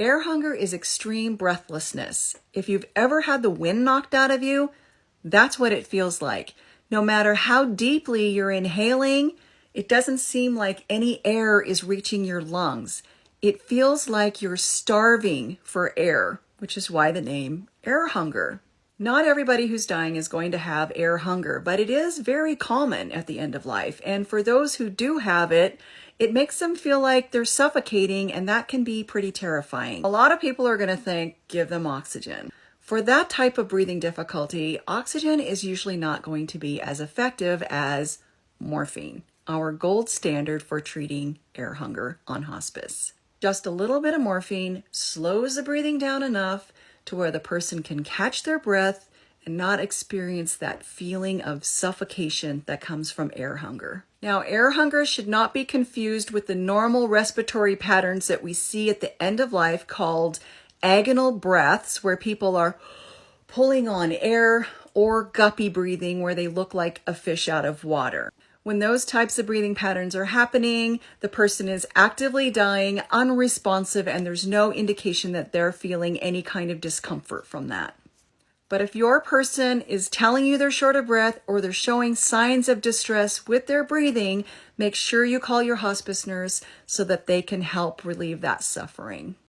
Air hunger is extreme breathlessness. If you've ever had the wind knocked out of you, that's what it feels like. No matter how deeply you're inhaling, it doesn't seem like any air is reaching your lungs. It feels like you're starving for air, which is why the name air hunger. Not everybody who's dying is going to have air hunger, but it is very common at the end of life. And for those who do have it, it makes them feel like they're suffocating, and that can be pretty terrifying. A lot of people are going to think, give them oxygen. For that type of breathing difficulty, oxygen is usually not going to be as effective as morphine, our gold standard for treating air hunger on hospice. Just a little bit of morphine slows the breathing down enough to where the person can catch their breath and not experience that feeling of suffocation that comes from air hunger. Now, air hunger should not be confused with the normal respiratory patterns that we see at the end of life called agonal breaths, where people are pulling on air, or guppy breathing, where they look like a fish out of water. When those types of breathing patterns are happening, the person is actively dying, unresponsive, and there's no indication that they're feeling any kind of discomfort from that. But if your person is telling you they're short of breath or they're showing signs of distress with their breathing, make sure you call your hospice nurse so that they can help relieve that suffering.